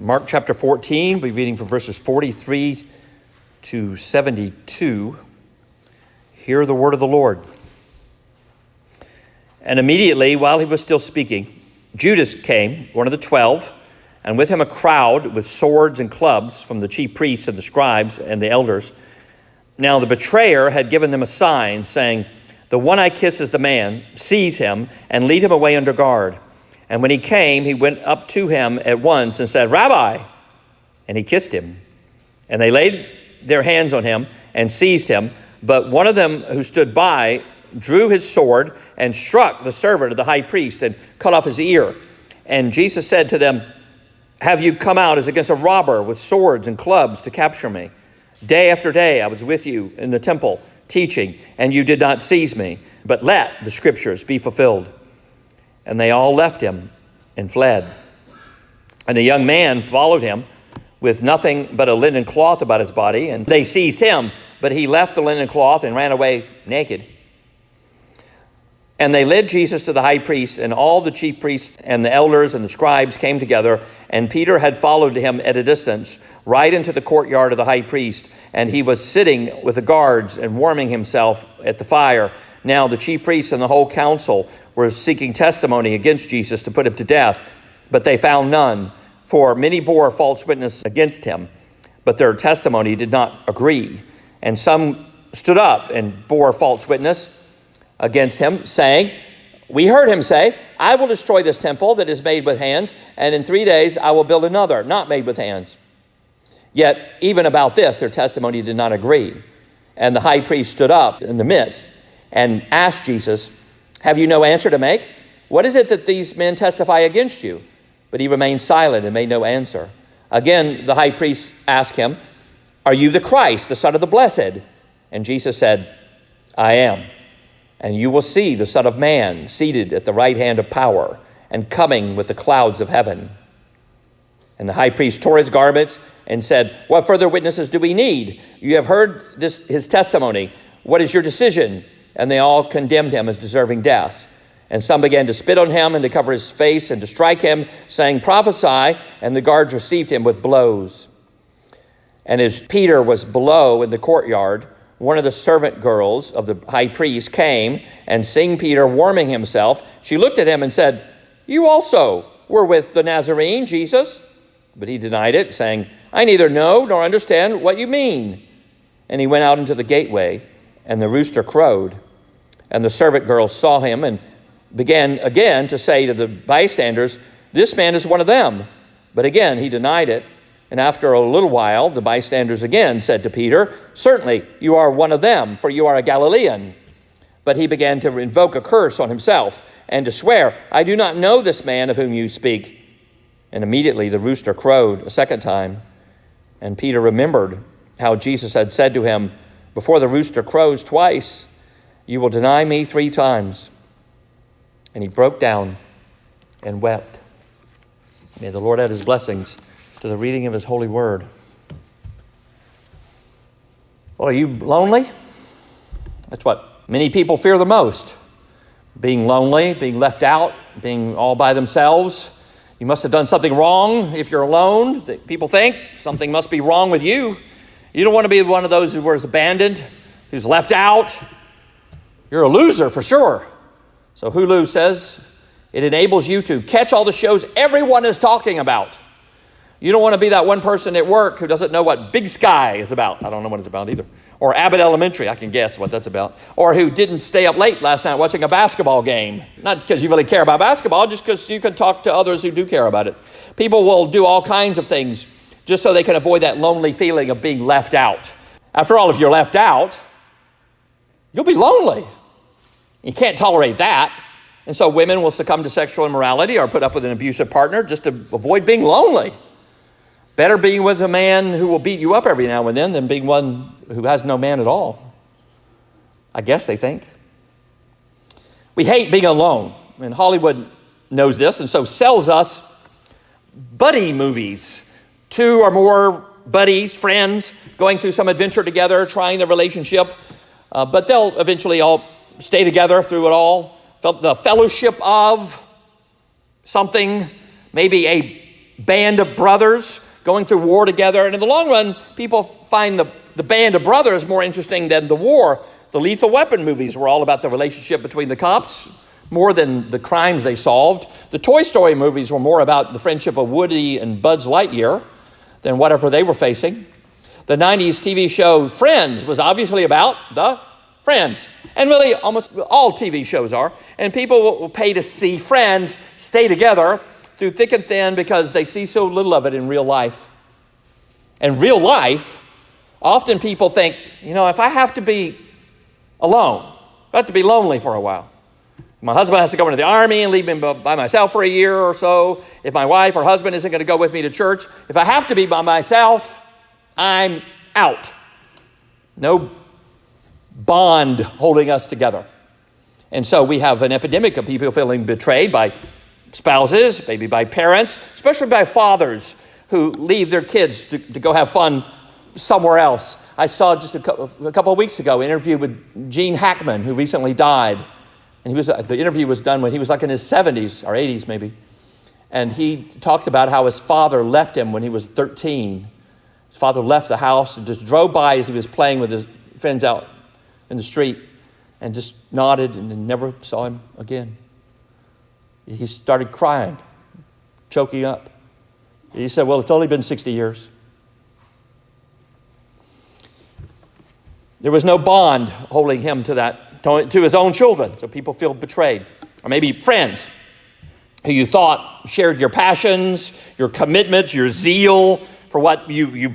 Mark chapter 14, we'll be reading from verses 43 to 72. Hear the word of the Lord. And immediately, while he was still speaking, Judas came, one of the 12, and with him a crowd with swords and clubs from the chief priests and the scribes and the elders. Now the betrayer had given them a sign, saying, "The one I kiss is the man. Seize him and lead him away under guard." And when he came, he went up to him at once and said, "Rabbi," and he kissed him. And they laid their hands on him and seized him. But one of them who stood by drew his sword and struck the servant of the high priest and cut off his ear. And Jesus said to them, "Have you come out as against a robber with swords and clubs to capture me? Day after day I was with you in the temple teaching, and you did not seize me. But let the scriptures be fulfilled." And they all left him and fled. And a young man followed him with nothing but a linen cloth about his body, and they seized him, but he left the linen cloth and ran away naked. And they led Jesus to the high priest, and all the chief priests and the elders and the scribes came together, and Peter had followed him at a distance, right into the courtyard of the high priest, and he was sitting with the guards and warming himself at the fire. Now the chief priests and the whole council were seeking testimony against Jesus to put him to death, but they found none, for many bore false witness against him, but their testimony did not agree. And some stood up and bore false witness against him, saying, "We heard him say, 'I will destroy this temple that is made with hands, and in 3 days I will build another, not made with hands.' Yet even about this their testimony did not agree. And the high priest stood up in the midst and asked Jesus, 'Have you no answer to make? What is it that these men testify against you?' But he remained silent and made no answer. Again, the high priest asked him, 'Are you the Christ, the Son of the Blessed?' And Jesus said, 'I am. And you will see the Son of Man seated at the right hand of power and coming with the clouds of heaven.' And the high priest tore his garments and said, 'What further witnesses do we need? You have heard his testimony. What is your decision?' And they all condemned him as deserving death. And some began to spit on him and to cover his face and to strike him, saying, 'Prophesy.' And the guards received him with blows. And as Peter was below in the courtyard, one of the servant girls of the high priest came, and seeing Peter warming himself, she looked at him and said, 'You also were with the Nazarene, Jesus.' But he denied it, saying, 'I neither know nor understand what you mean.' And he went out into the gateway, and the rooster crowed. And the servant girl saw him and began again to say to the bystanders, 'This man is one of them.' But again he denied it. And after a little while, the bystanders again said to Peter, 'Certainly you are one of them, for you are a Galilean.' But he began to invoke a curse on himself and to swear, 'I do not know this man of whom you speak.' And immediately the rooster crowed a second time. And Peter remembered how Jesus had said to him, 'Before the rooster crows twice, you will deny me 3 times.' And he broke down and wept." May the Lord add his blessings to the reading of his holy word. Well, are you lonely? That's what many people fear the most. Being lonely, being left out, being all by themselves. You must have done something wrong if you're alone. People think something must be wrong with you. You don't want to be one of those who was abandoned, who's left out. You're a loser for sure. So Hulu says it enables you to catch all the shows everyone is talking about. You don't want to be that one person at work who doesn't know what Big Sky is about. I don't know what it's about either. Or Abbott Elementary, I can guess what that's about. Or who didn't stay up late last night watching a basketball game. Not because you really care about basketball, just because you can talk to others who do care about it. People will do all kinds of things just so they can avoid that lonely feeling of being left out. After all, if you're left out, you'll be lonely. You can't tolerate that. And so women will succumb to sexual immorality or put up with an abusive partner just to avoid being lonely. Better being with a man who will beat you up every now and then than being one who has no man at all. I guess they think. We hate being alone. And Hollywood knows this and so sells us buddy movies. 2 or more buddies, friends, going through some adventure together, trying the relationship. But they'll eventually all stay together through it all. The fellowship of something, maybe a band of brothers going through war together. And in the long run, people find the band of brothers more interesting than the war. The Lethal Weapon movies were all about the relationship between the cops, more than the crimes they solved. The Toy Story movies were more about the friendship of Woody and Buzz Lightyear than whatever they were facing. The 90s TV show Friends was obviously about the friends. And really, almost all TV shows are. And people will pay to see friends stay together through thick and thin because they see so little of it in real life. And real life, often people think, if I have to be alone, I have to be lonely for a while. My husband has to go into the army and leave me by myself for a year or so. If my wife or husband isn't going to go with me to church, if I have to be by myself, I'm out. No bond holding us together. And so we have an epidemic of people feeling betrayed by spouses, maybe by parents, especially by fathers who leave their kids to go have fun somewhere else. I saw just a couple of weeks ago an interview with Gene Hackman, who recently died. And the interview was done when he was like in his 70s or 80s maybe. And he talked about how his father left him when he was 13. His father left the house and just drove by as he was playing with his friends out in the street and just nodded and never saw him again. He started crying, choking up. He said, well, it's only been 60 years. There was no bond holding him to his own children, so people feel betrayed. Or maybe friends who you thought shared your passions, your commitments, your zeal for what you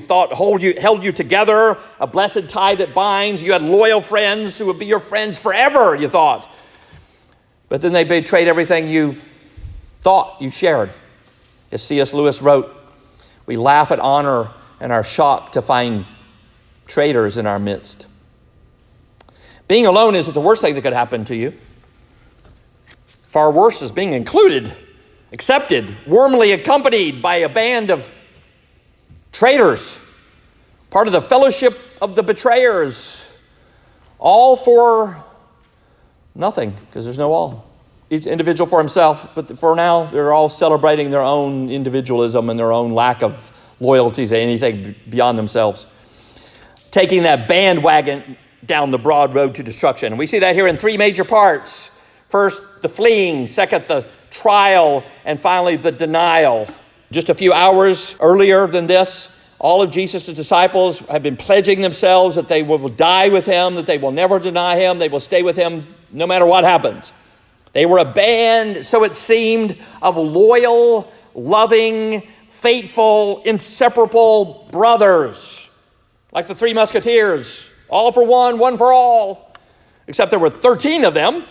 thought held you together, a blessed tie that binds. You had loyal friends who would be your friends forever, you thought. But then they betrayed everything you thought you shared. As C.S. Lewis wrote, we laugh at honor and are shocked to find traitors in our midst. Being alone isn't the worst thing that could happen to you. Far worse is being included, accepted, warmly accompanied by a band of traitors, part of the fellowship of the betrayers, all for nothing, because there's no all. Each individual for himself, but for now, they're all celebrating their own individualism and their own lack of loyalty to anything beyond themselves. Taking that bandwagon down the broad road to destruction. And we see that here in three major parts. First, the fleeing. Second, the trial. And finally, the denial. Just a few hours earlier than this, all of Jesus' disciples have been pledging themselves that they will die with him, that they will never deny him, they will stay with him no matter what happens. They were a band, so it seemed, of loyal, loving, faithful, inseparable brothers, like the Three Musketeers, all for one, one for all, except there were 13 of them,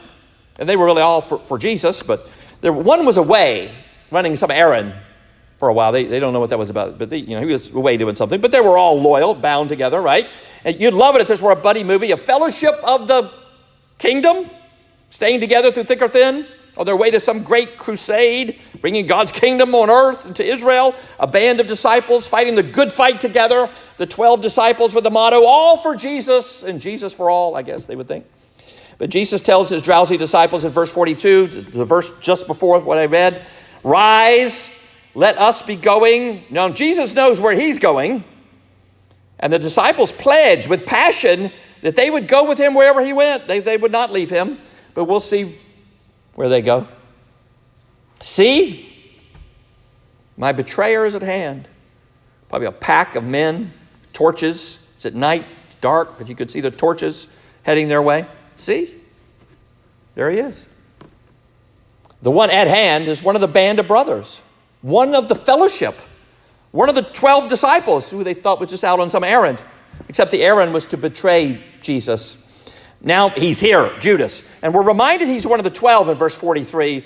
and they were really all for Jesus, but one was away running some errand for a while. They don't know what that was about, but he was away doing something, but they were all loyal, bound together, right? And you'd love it if this were a buddy movie, a fellowship of the kingdom, staying together through thick or thin, on their way to some great crusade, bringing God's kingdom on earth into Israel, a band of disciples fighting the good fight together, the 12 disciples with the motto, all for Jesus, and Jesus for all, I guess they would think. But Jesus tells his drowsy disciples in verse 42, the verse just before what I read, rise, let us be going. Now, Jesus knows where he's going, and the disciples pledged with passion that they would go with him wherever he went. They would not leave him, but we'll see where they go. See, my betrayer is at hand. Probably a pack of men, torches. It's at night, it's dark, but you could see the torches heading their way. See, there he is. The one at hand is one of the band of brothers, one of the fellowship, one of the 12 disciples who they thought was just out on some errand, except the errand was to betray Jesus. Now he's here, Judas. And we're reminded he's one of the 12 in verse 43.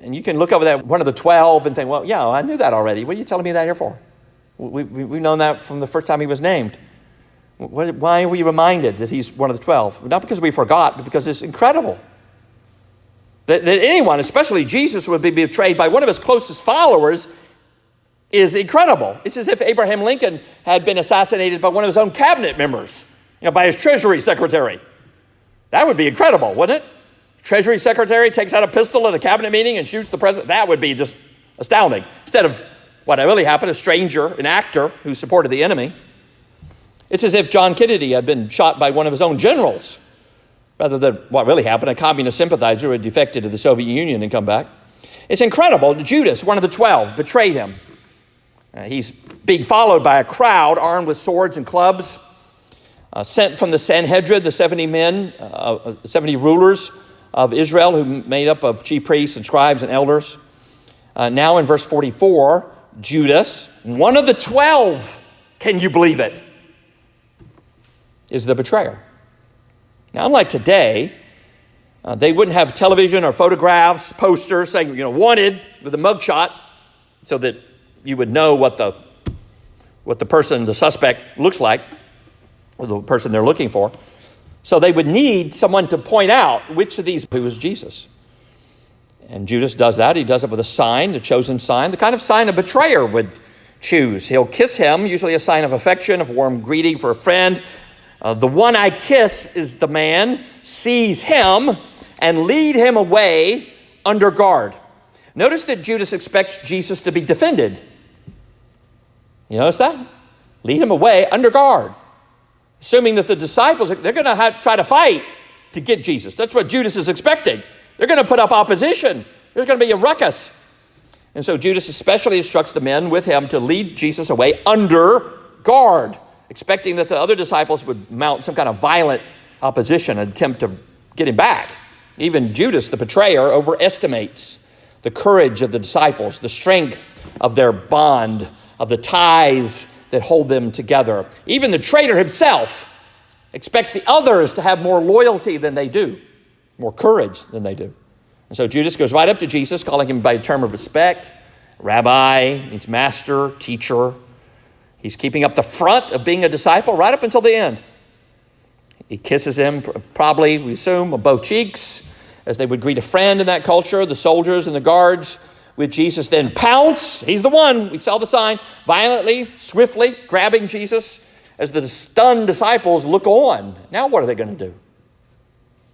And you can look over that, one of the 12, and think, well, yeah, I knew that already. What are you telling me that here for? We've known that from the first time he was named. Why are we reminded that he's one of the 12? Not because we forgot, but because it's incredible. That anyone, especially Jesus, would be betrayed by one of his closest followers is incredible. It's as if Abraham Lincoln had been assassinated by one of his own cabinet members, by his Treasury Secretary. That would be incredible, wouldn't it? Treasury Secretary takes out a pistol at a cabinet meeting and shoots the president. That would be just astounding. instead of what really happened, a stranger, an actor who supported the enemy. It's as if John Kennedy had been shot by one of his own generals, rather than what really happened, a communist sympathizer who had defected to the Soviet Union and come back. It's incredible. Judas, one of the 12, betrayed him. He's being followed by a crowd armed with swords and clubs, sent from the Sanhedrin, the 70 men, 70 rulers of Israel, who made up of chief priests and scribes and elders. Now in verse 44, Judas, one of the 12, can you believe it, is the betrayer. Now, unlike today, they wouldn't have television or photographs, posters saying, wanted with a mugshot, so that you would know what the person, the suspect, looks like, or the person they're looking for. So they would need someone to point out which of these who was Jesus. And Judas does that. He does it with a sign, the chosen sign, the kind of sign a betrayer would choose. He'll kiss him, usually a sign of affection, of warm greeting for a friend. The one I kiss is the man, seize him, and lead him away under guard. Notice that Judas expects Jesus to be defended. You notice that? Lead him away under guard. Assuming that the disciples, they're going to try to fight to get Jesus. That's what Judas is expecting. They're going to put up opposition. There's going to be a ruckus. And so Judas especially instructs the men with him to lead Jesus away under guard, expecting that the other disciples would mount some kind of violent opposition, an attempt to get him back. Even Judas, the betrayer, overestimates the courage of the disciples, the strength of their bond, of the ties that hold them together. Even the traitor himself expects the others to have more loyalty than they do, more courage than they do. And so Judas goes right up to Jesus, calling him by a term of respect. Rabbi means master, teacher. He's keeping up the front of being a disciple right up until the end. He kisses him, probably, we assume, on both cheeks, as they would greet a friend in that culture. The soldiers and the guards with Jesus then pounce. He's the one. We saw the sign. Violently, swiftly, grabbing Jesus as the stunned disciples look on. Now what are they going to do?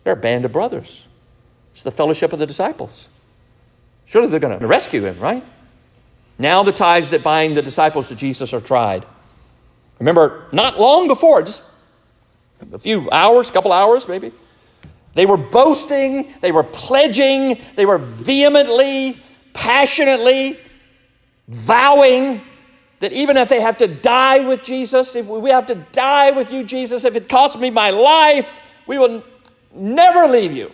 They're a band of brothers. It's the fellowship of the disciples. Surely they're going to rescue him, right? Now the ties that bind the disciples to Jesus are tried. Remember, not long before, just a few hours, couple hours maybe, they were boasting, they were pledging, they were vehemently, passionately vowing that even if they have to die with Jesus, if we have to die with you, Jesus, if it costs me my life, we will never leave you.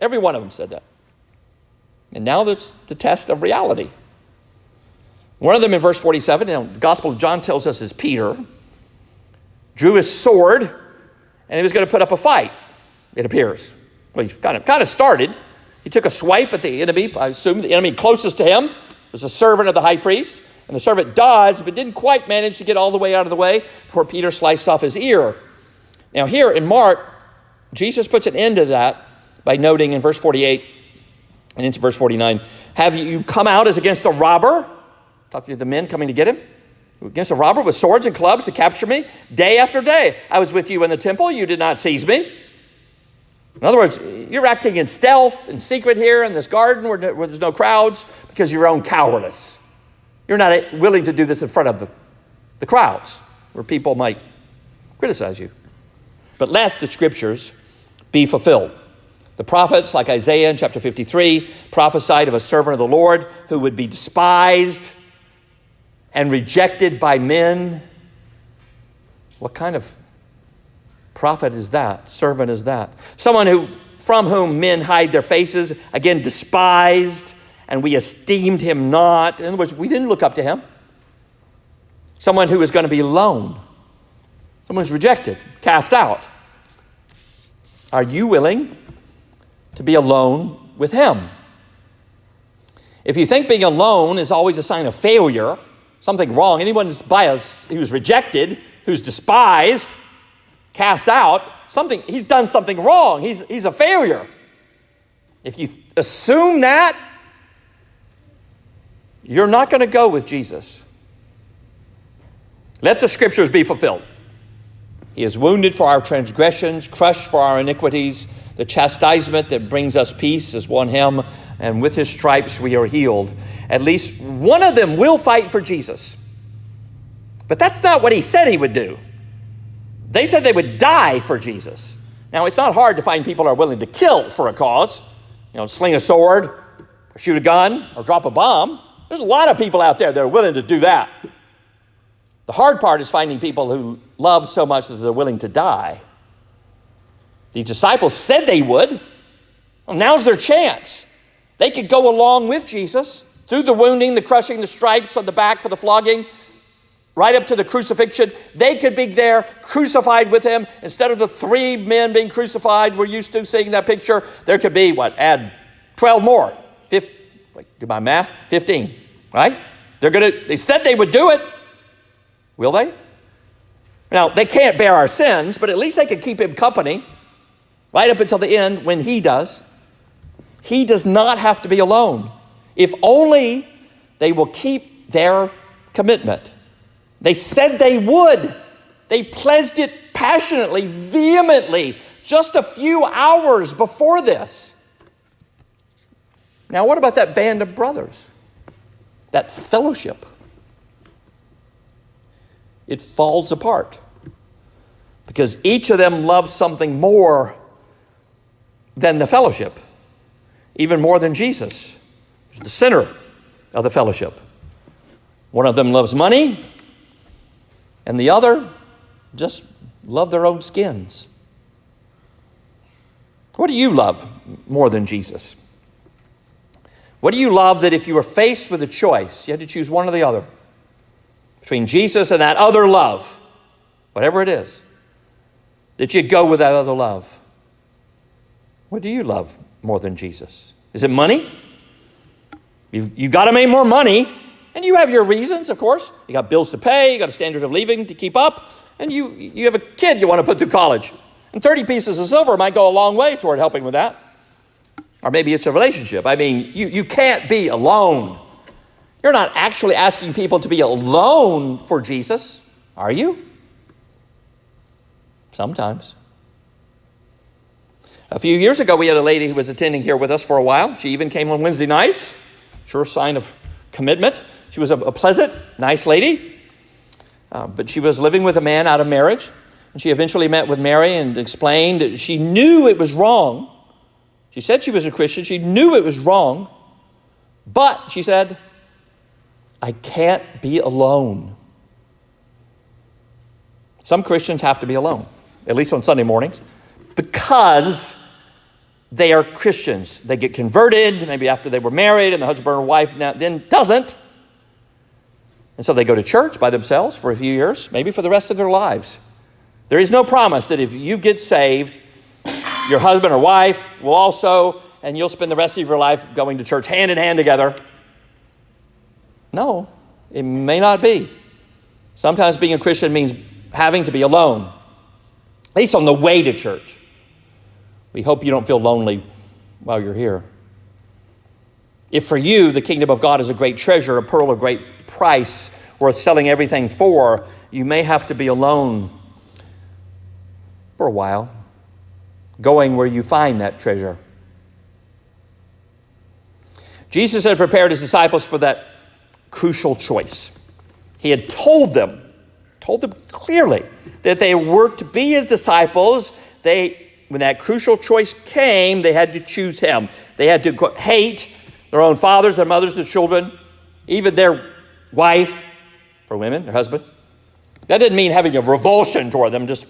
Every one of them said that. And now there's the test of reality. One of them in verse 47, the Gospel of John tells us is Peter, drew his sword, and he was going to put up a fight, it appears. Well, he kind of started. He took a swipe at the enemy. I assume the enemy closest to him was a servant of the high priest. And the servant dodged, but didn't quite manage to get all the way out of the way before Peter sliced off his ear. Now here in Mark, Jesus puts an end to that by noting in verse 48 and into verse 49, have you come out as against a robber? Talking to the men coming to get him. Against a robber with swords and clubs to capture me? Day after day, I was with you in the temple. You did not seize me. In other words, you're acting in stealth, in secret here in this garden where there's no crowds because of your own cowardice. You're not willing to do this in front of the crowds where people might criticize you. But let the scriptures be fulfilled. The prophets, like Isaiah in chapter 53, prophesied of a servant of the Lord who would be despised and rejected by men. What kind of prophet is that? Servant is that? Someone from whom men hide their faces, again despised, and we esteemed him not. In other words, we didn't look up to him. Someone who is going to be alone. Someone who's rejected, cast out. Are you willing to be alone with him? If you think being alone is always a sign of failure, something wrong, anyone who's rejected, who's despised, cast out, he's done something wrong. He's a failure. If you assume that, you're not going to go with Jesus. Let the scriptures be fulfilled. He is wounded for our transgressions, crushed for our iniquities. The chastisement that brings us peace is on him. and with his stripes we are healed. At least one of them will fight for Jesus. But that's not what he said he would do. They said they would die for Jesus. Now, it's not hard to find people who are willing to kill for a cause. Sling a sword, or shoot a gun, or drop a bomb. There's a lot of people out there that are willing to do that. The hard part is finding people who love so much that they're willing to die. The disciples said they would. Well, now's their chance. They could go along with Jesus through the wounding, the crushing, the stripes on the back for the flogging, right up to the crucifixion. They could be there crucified with him. Instead of the 3 men being crucified, we're used to seeing that picture, there could be, add 12 more. Do my math? 15, right? They said they would do it. Will they? Now, they can't bear our sins, but at least they can keep him company right up until the end when he does. He does not have to be alone. If only they will keep their commitment. They said they would. They pledged it passionately, vehemently, just a few hours before this. Now, what about that band of brothers? That fellowship? It falls apart because each of them loves something more than the fellowship, even more than Jesus, the center of the fellowship. One of them loves money, and the other just love their own skins. What do you love more than Jesus? What do you love that if you were faced with a choice, you had to choose one or the other, between Jesus and that other love, whatever it is, that you'd go with that other love? What do you love more than Jesus? Is it money? You've got to make more money, and you have your reasons, of course. You got bills to pay, you got a standard of living to keep up, and you have a kid you want to put through college. And 30 pieces of silver might go a long way toward helping with that. Or maybe it's a relationship. I mean, you can't be alone. You're not actually asking people to be alone for Jesus, are you? Sometimes. A few years ago, we had a lady who was attending here with us for a while. She even came on Wednesday nights. Sure sign of commitment. She was a pleasant, nice lady. But she was living with a man out of marriage. And she eventually met with Mary and explained that she knew it was wrong. She said she was a Christian. She knew it was wrong. But, she said, I can't be alone. Some Christians have to be alone, at least on Sunday mornings, because they are Christians. They get converted, maybe after they were married, and the husband or wife then doesn't. And so they go to church by themselves for a few years, maybe for the rest of their lives. There is no promise that if you get saved, your husband or wife will also, and you'll spend the rest of your life going to church hand in hand together. No, it may not be. Sometimes being a Christian means having to be alone, at least on the way to church. We hope you don't feel lonely while you're here. If for you, the kingdom of God is a great treasure, a pearl of great price, worth selling everything for, you may have to be alone for a while, going where you find that treasure. Jesus had prepared his disciples for that crucial choice. He had told them clearly that they were to be his disciples. When that crucial choice came, they had to choose him. They had to hate their own fathers, their mothers, their children, even their wife, for women, their husband. That didn't mean having a revulsion toward them, just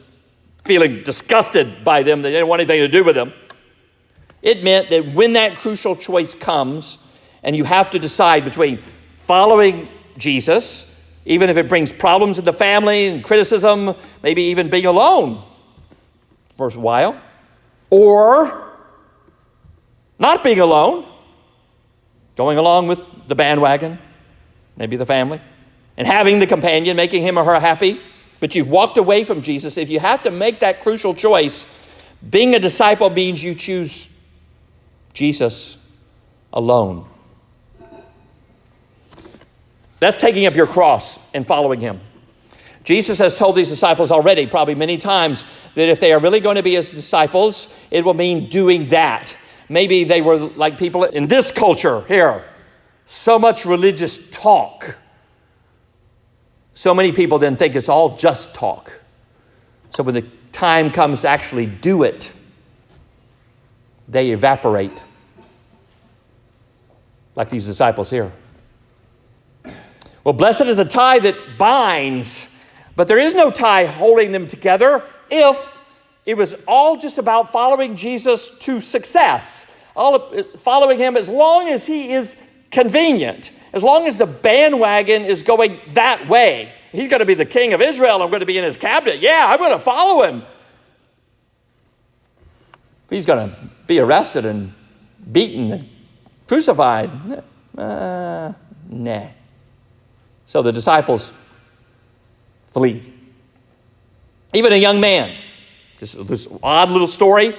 feeling disgusted by them. They didn't want anything to do with them. It meant that when that crucial choice comes and you have to decide between following Jesus, even if it brings problems in the family and criticism, maybe even being alone for a while, or not being alone, going along with the bandwagon, maybe the family, and having the companion, making him or her happy, but you've walked away from Jesus. If you have to make that crucial choice, being a disciple means you choose Jesus alone. That's taking up your cross and following him. Jesus has told these disciples already, probably many times, that if they are really going to be his disciples, it will mean doing that. Maybe they were like people in this culture here. So much religious talk. So many people then think it's all just talk. So when the time comes to actually do it, they evaporate. Like these disciples here. Well, blessed is the tie that binds, but there is no tie holding them together if it was all just about following Jesus to success. Following him as long as he is convenient, as long as the bandwagon is going that way. He's going to be the king of Israel. I'm going to be in his cabinet. Yeah, I'm going to follow him. He's going to be arrested and beaten and crucified. Nah. So the disciples flee. Even a young man. This odd little story.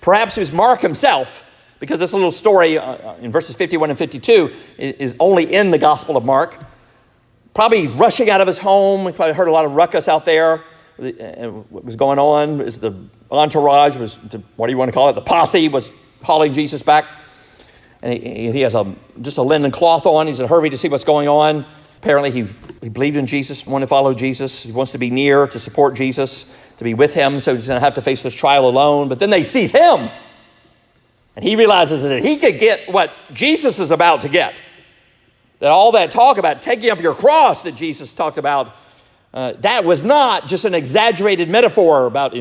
Perhaps it was Mark himself, because this little story in verses 51 and 52 is only in the Gospel of Mark. Probably rushing out of his home. He probably heard a lot of ruckus out there. What was going on is the entourage was, what do you want to call it? The posse was hauling Jesus back. And he has just a linen cloth on. He's in a hurry to see what's going on. Apparently he believed in Jesus, wanted to follow Jesus. He wants to be near, to support Jesus, to be with him, so he doesn't have to face this trial alone. But then they seize him. And he realizes that he could get what Jesus is about to get. That all that talk about taking up your cross that Jesus talked about, that was not just an exaggerated metaphor about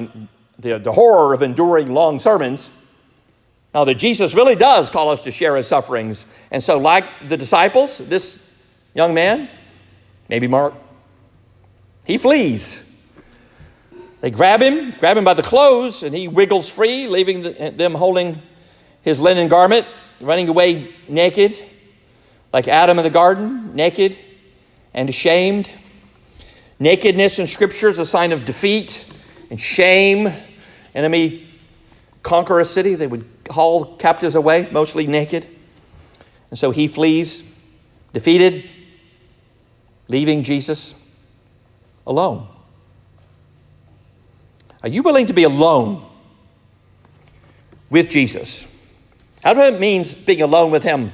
the horror of enduring long sermons. Now, that Jesus really does call us to share his sufferings. And so, like the disciples, this young man, maybe Mark, he flees. They grab him by the clothes, and he wiggles free, leaving them holding his linen garment, running away naked, like Adam in the garden, naked and ashamed. Nakedness in Scripture is a sign of defeat and shame. Enemy conquer a city, they would haul captives away, mostly naked. And so he flees, defeated, leaving Jesus alone. Are you willing to be alone with Jesus? How does it mean being alone with him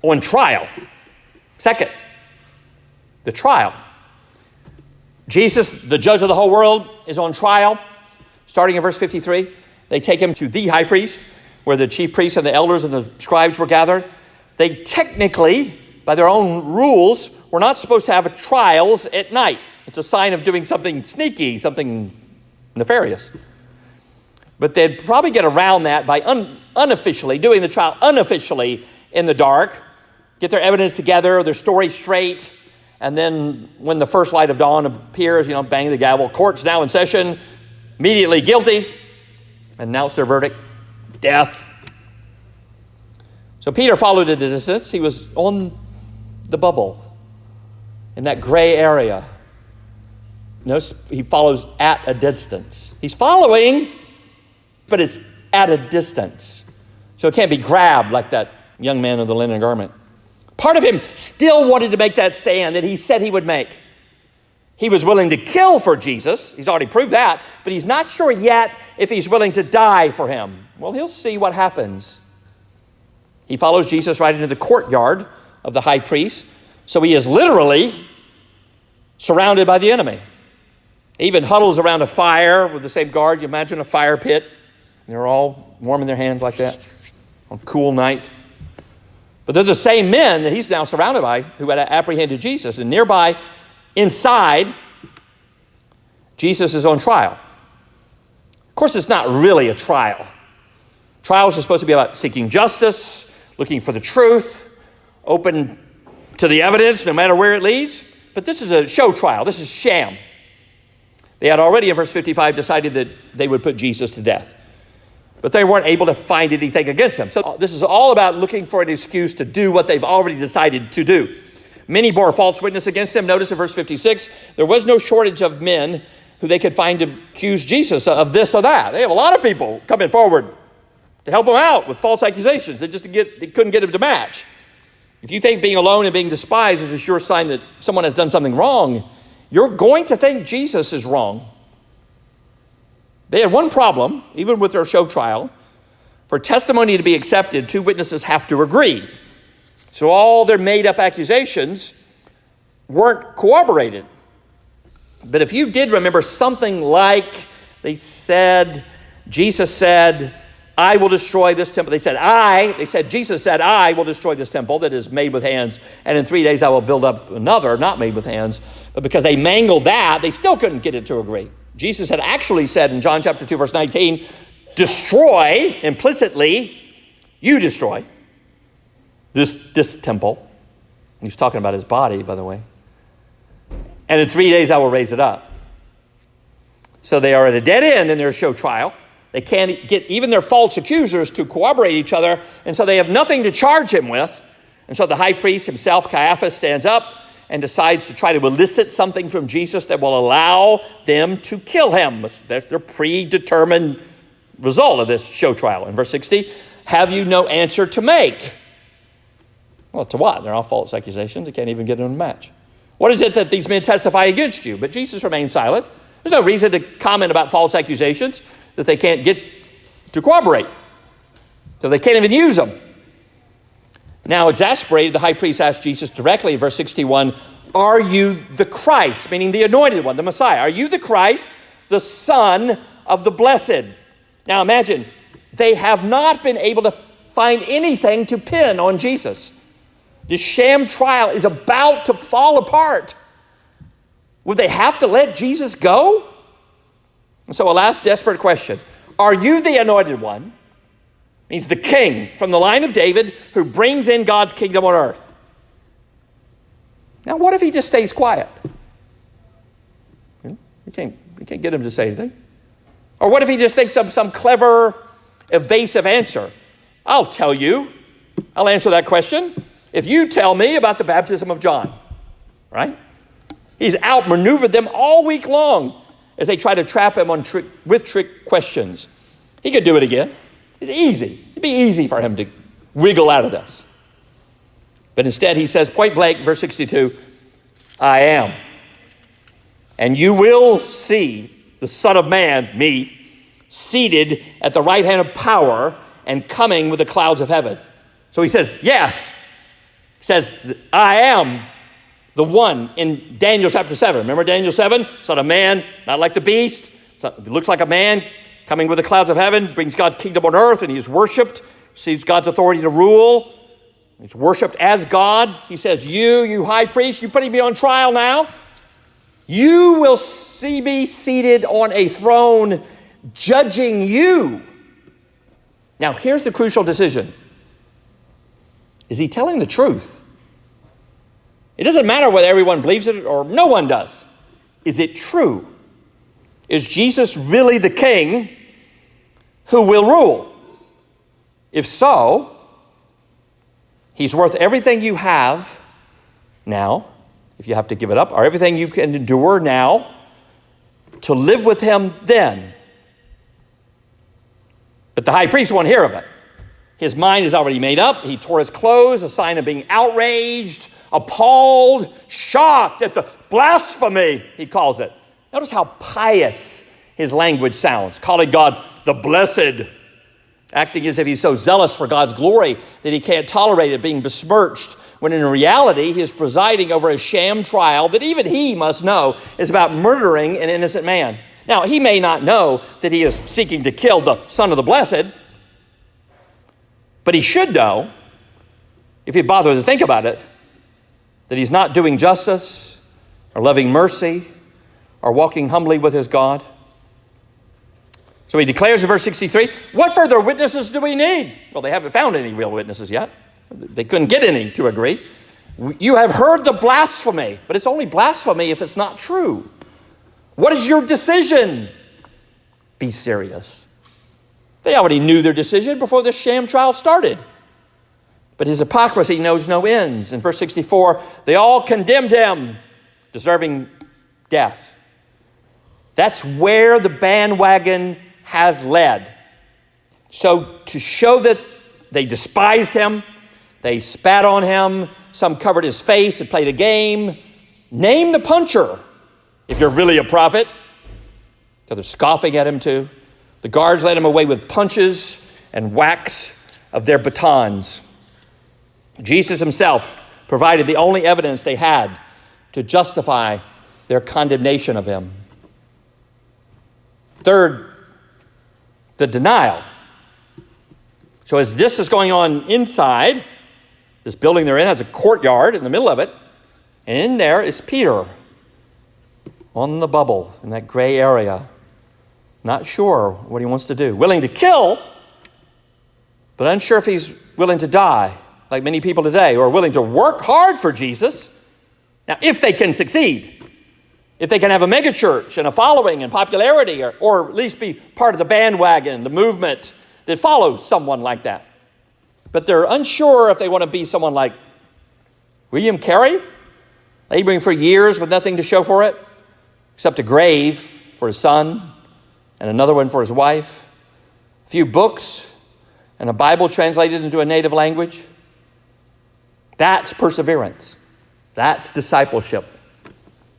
on trial? Second, the trial. Jesus, the judge of the whole world, is on trial. Starting in verse 53, they take him to the high priest, where the chief priests and the elders and the scribes were gathered. They technically, by their own rules, were not supposed to have trials at night. It's a sign of doing something sneaky, something nefarious. But they'd probably get around that by unofficially, doing the trial unofficially in the dark, get their evidence together, their story straight, and then when the first light of dawn appears, bang the gavel, court's now in session, immediately guilty, announce their verdict, death. So Peter followed at a distance. He was on the bubble, in that gray area. Notice he follows at a distance. He's following, but it's at a distance. So it can't be grabbed like that young man in the linen garment. Part of him still wanted to make that stand that he said he would make. He was willing to kill for Jesus. He's already proved that, but he's not sure yet if he's willing to die for him. Well, he'll see what happens. He follows Jesus right into the courtyard of the high priest. So he is literally surrounded by the enemy. He even huddles around a fire with the same guard. You imagine a fire pit. And they're all warming their hands like that on a cool night. But they're the same men that he's now surrounded by who had apprehended Jesus. And nearby, inside, Jesus is on trial. Of course, it's not really a trial. Trials are supposed to be about seeking justice, looking for the truth, open to the evidence no matter where it leads. But this is a show trial. This is sham. They had already in verse 55 decided that they would put Jesus to death. But they weren't able to find anything against him. So this is all about looking for an excuse to do what they've already decided to do. Many bore false witness against him. Notice in verse 56, there was no shortage of men who they could find to accuse Jesus of this or that. They have a lot of people coming forward to help him out with false accusations. They couldn't get him to match. If you think being alone and being despised is a sure sign that someone has done something wrong, you're going to think Jesus is wrong. They had one problem, even with their show trial. For testimony to be accepted, two witnesses have to agree. So all their made-up accusations weren't corroborated. But if you did remember something like Jesus said, I will destroy this temple. Jesus said, I will destroy this temple that is made with hands, and in 3 days I will build up another, not made with hands. But because they mangled that, they still couldn't get it to agree. Jesus had actually said in John chapter 2, verse 19, destroy, implicitly, you destroy this temple. He's talking about his body, by the way. And in 3 days I will raise it up. So they are at a dead end in their show trial. They can't get even their false accusers to corroborate each other, and so they have nothing to charge him with. And so the high priest himself, Caiaphas, stands up and decides to try to elicit something from Jesus that will allow them to kill him. That's their predetermined result of this show trial. In verse 60, have you no answer to make? Well, to what? They're all false accusations. They can't even get them to match. What is it that these men testify against you? But Jesus remained silent. There's no reason to comment about false accusations that they can't get to corroborate. So they can't even use them. Now, exasperated, the high priest asked Jesus directly in verse 61, are you the Christ, meaning the anointed one, the Messiah? Are you the Christ, the Son of the Blessed? Now imagine, they have not been able to find anything to pin on Jesus. The sham trial is about to fall apart. Would they have to let Jesus go? And so a last desperate question. Are you the anointed one? Means the king from the line of David who brings in God's kingdom on earth. Now what if he just stays quiet? You can't get him to say anything. Or what if he just thinks of some clever, evasive answer? I'll tell you. I'll answer that question if you tell me about the baptism of John. Right? He's outmaneuvered them all week long as they try to trap him with trick questions. He could do it again. It's easy. It'd be easy for him to wiggle out of this. But instead he says point blank, verse 62, I am. And you will see the Son of Man, me, seated at the right hand of power and coming with the clouds of heaven. So he says, yes. He says, I am the one in Daniel chapter 7. Remember Daniel 7? Son of man, not like the beast. It looks like a man coming with the clouds of heaven, brings God's kingdom on earth, and he's worshiped, receives God's authority to rule. He's worshiped as God. He says, you high priest, you're putting me on trial now. You will see me seated on a throne judging you. Now, here's the crucial decision. Is he telling the truth? It doesn't matter whether everyone believes it or no one does. Is it true? Is Jesus really the king who will rule? If so, he's worth everything you have now, if you have to give it up, or everything you can endure now to live with him then. But the high priest won't hear of it. His mind is already made up. He tore his clothes, a sign of being outraged, appalled, shocked at the blasphemy, he calls it. Notice how pious his language sounds, calling God the blessed, acting as if he's so zealous for God's glory that he can't tolerate it being besmirched, when in reality he is presiding over a sham trial that even he must know is about murdering an innocent man. Now, he may not know that he is seeking to kill the Son of the Blessed, but he should know, if he bothers to think about it, that he's not doing justice or loving mercy or walking humbly with his God. So he declares in verse 63, what further witnesses do we need? Well, they haven't found any real witnesses yet. They couldn't get any to agree. You have heard the blasphemy, but it's only blasphemy if it's not true. What is your decision? Be serious. They already knew their decision before the sham trial started. But his hypocrisy knows no ends. In verse 64, they all condemned him, deserving death. That's where the bandwagon has led. So to show that they despised him, they spat on him, some covered his face and played a game. Name the puncher if you're really a prophet. So they're scoffing at him too. The guards led him away with punches and whacks of their batons. Jesus himself provided the only evidence they had to justify their condemnation of him. Third, the denial. So as this is going on inside, this building they're in has a courtyard in the middle of it, and in there is Peter on the bubble in that gray area, not sure what he wants to do, willing to kill, but unsure if he's willing to die, like many people today, who are willing to work hard for Jesus. Now, if they can succeed, if they can have a megachurch and a following and popularity, or at least be part of the bandwagon, the movement that follows someone like that. But they're unsure if they want to be someone like William Carey, laboring for years with nothing to show for it, except a grave for his son and another one for his wife, a few books and a Bible translated into a native language. That's perseverance. That's discipleship,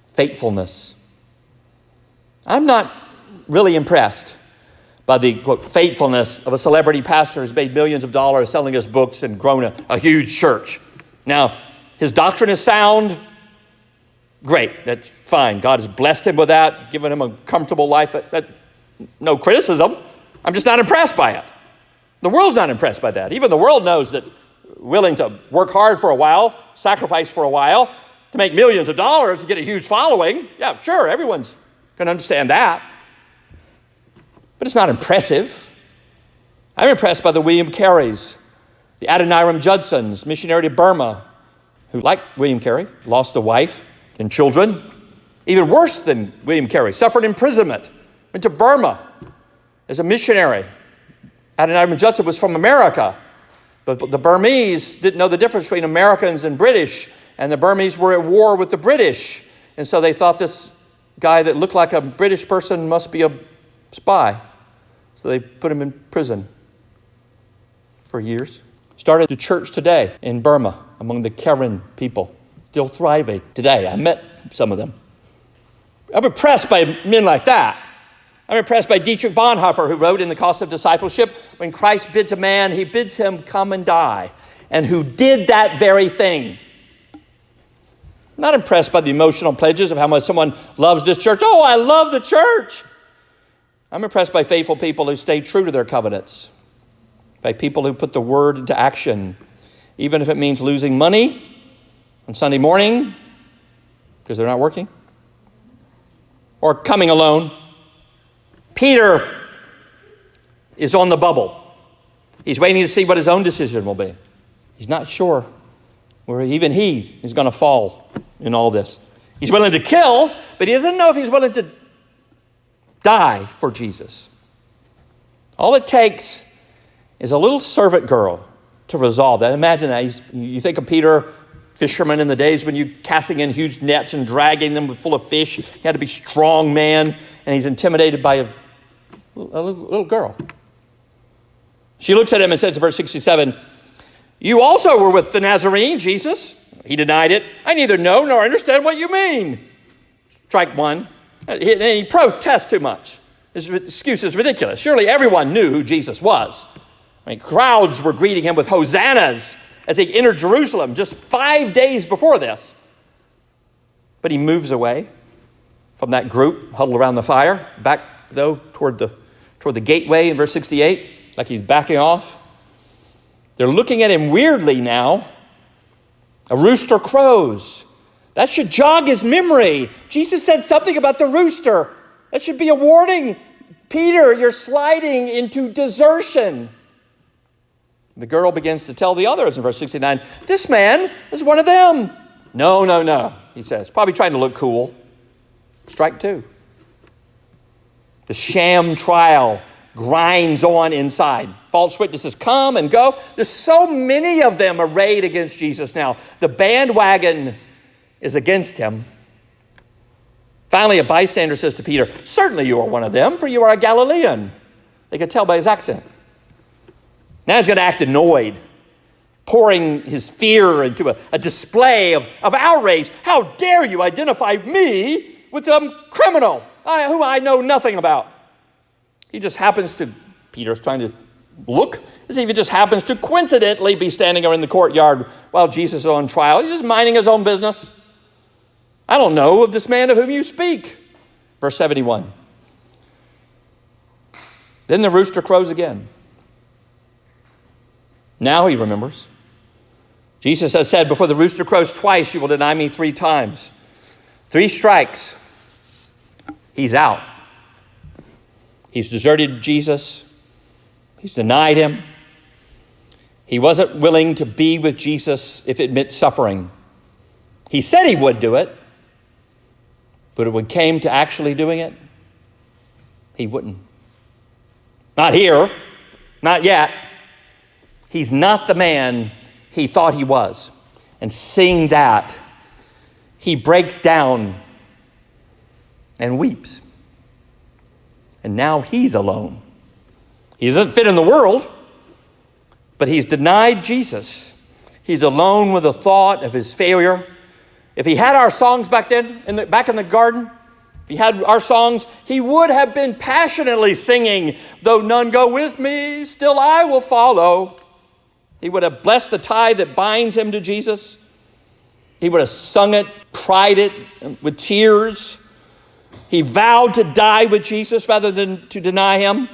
faithfulness. I'm not really impressed by the, quote, faithfulness of a celebrity pastor who's made millions of dollars selling us books and grown a huge church. Now, his doctrine is sound. Great, that's fine. God has blessed him with that, given him a comfortable life. No criticism. I'm just not impressed by it. The world's not impressed by that. Even the world knows that willing to work hard for a while, sacrifice for a while, to make millions of dollars, to get a huge following. Yeah, sure, everyone's going to understand that. But it's not impressive. I'm impressed by the William Careys, the Adoniram Judsons, missionary to Burma, who, like William Carey, lost a wife and children. Even worse than William Carey, suffered imprisonment, went to Burma as a missionary. Adoniram Judson was from America, but the Burmese didn't know the difference between Americans and British, and the Burmese were at war with the British. And so they thought this guy that looked like a British person must be a spy. So they put him in prison for years. Started the church today in Burma among the Karen people, still thriving today. I met some of them. I'm impressed by men like that. I'm impressed by Dietrich Bonhoeffer, who wrote in The Cost of Discipleship, when Christ bids a man, he bids him come and die, and who did that very thing. I'm not impressed by the emotional pledges of how much someone loves this church. Oh, I love the church. I'm impressed by faithful people who stay true to their covenants, by people who put the word into action, even if it means losing money on Sunday morning because they're not working, or coming alone. Peter is on the bubble. He's waiting to see what his own decision will be. He's not sure where even he is going to fall in all this. He's willing to kill, but he doesn't know if he's willing to die for Jesus. All it takes is a little servant girl to resolve that. Imagine that. You think of Peter, fisherman in the days when you're casting in huge nets and dragging them full of fish. He had to be a strong man, and he's intimidated by a little girl. She looks at him and says in verse 67, "You also were with the Nazarene, Jesus." He denied it. "I neither know nor understand what you mean." Strike one. And he protests too much. His excuse is ridiculous. Surely everyone knew who Jesus was. I mean, crowds were greeting him with hosannas as he entered Jerusalem just 5 days before this. But he moves away from that group huddled around the fire, back though toward the gateway in verse 68, like he's backing off. They're looking at him weirdly now. A rooster crows. That should jog his memory. Jesus said something about the rooster. That should be a warning. Peter, you're sliding into desertion. The girl begins to tell the others in verse 69, "This man is one of them." No, he says, probably trying to look cool. Strike two. The sham trial grinds on inside. False witnesses come and go. There's so many of them arrayed against Jesus now. The bandwagon is against him. Finally, a bystander says to Peter, "Certainly you are one of them, for you are a Galilean." They could tell by his accent. Now he's going to act annoyed, pouring his fear into a display of outrage. "How dare you identify me with some criminal whom I know nothing about?" He just happens to, Peter's trying to look as if he just happens to coincidentally be standing in the courtyard while Jesus is on trial. He's just minding his own business. I don't know of this man of whom you speak. Verse 71. Then the rooster crows again. Now he remembers. Jesus has said, before the rooster crows twice, you will deny me 3 times. 3 strikes. He's out. He's deserted Jesus. He's denied him. He wasn't willing to be with Jesus if it meant suffering. He said he would do it, but when it came to actually doing it, he wouldn't. Not here, not yet. He's not the man he thought he was. And seeing that, he breaks down and weeps. And now he's alone. He doesn't fit in the world, but he's denied Jesus. He's alone with the thought of his failure. If he had our songs back then, back in the garden, if he had our songs, he would have been passionately singing, though none go with me, still I will follow. He would have blessed the tie that binds him to Jesus. He would have sung it, cried it with tears. He vowed to die with Jesus rather than to deny him.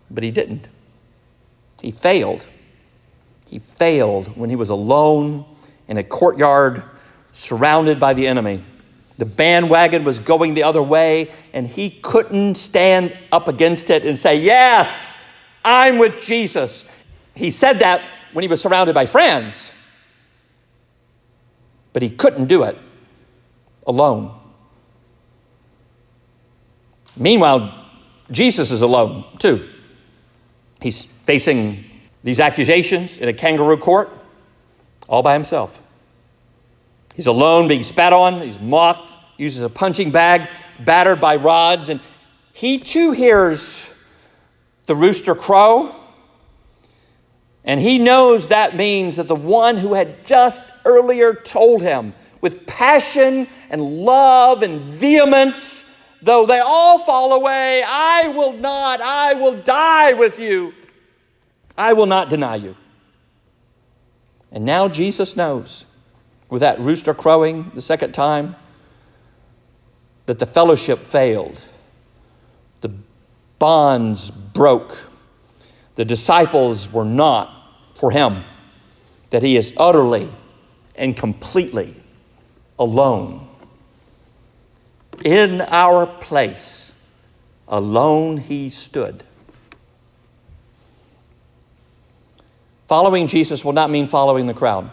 But he didn't. He failed. He failed when he was alone in a courtyard surrounded by the enemy. The bandwagon was going the other way, and he couldn't stand up against it and say, yes, I'm with Jesus. He said that when he was surrounded by friends, but he couldn't do it alone. Meanwhile, Jesus is alone too. He's facing these accusations in a kangaroo court all by himself. He's alone, being spat on, he's mocked, uses a punching bag, battered by rods, and he too hears the rooster crow, and he knows that means that the one who had just earlier told him with passion and love and vehemence, though they all fall away, I will die with you. I will not deny you. And now Jesus knows, with that rooster crowing the second time, that the fellowship failed. The bonds broke. The disciples were not for him. That he is utterly and completely alone. In our place, alone he stood. Following Jesus will not mean following the crowd.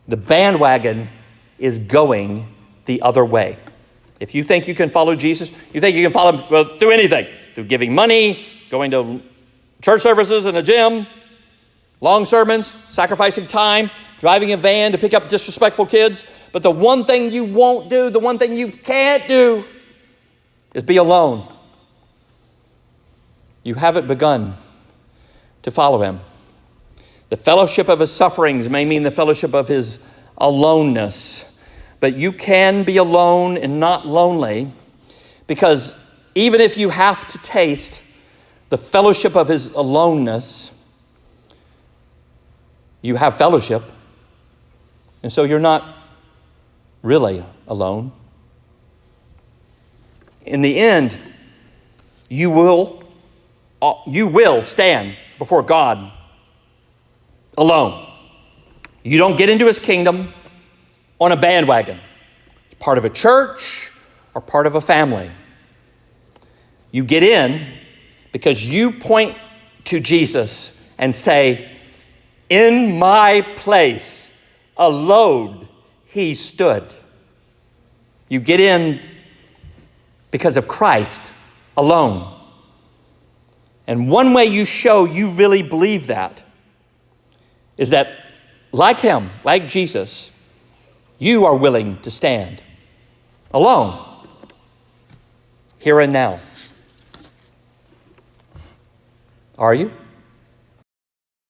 The bandwagon is going the other way. If you think you can follow Jesus, you think you can follow him through anything, through giving money, going to church services in a gym, long sermons, sacrificing time, driving a van to pick up disrespectful kids. But the one thing you won't do, the one thing you can't do, is be alone. You haven't begun to follow him. The fellowship of his sufferings may mean the fellowship of his aloneness. But you can be alone and not lonely, because even if you have to taste the fellowship of his aloneness, you have fellowship. And so you're not really alone. In the end, you will stand before God alone. You don't get into his kingdom on a bandwagon, part of a church or part of a family. You get in because you point to Jesus and say, in my place, alone he stood. You get in because of Christ alone. And one way you show you really believe that is that, like him, like Jesus, you are willing to stand alone, here and now. Are you?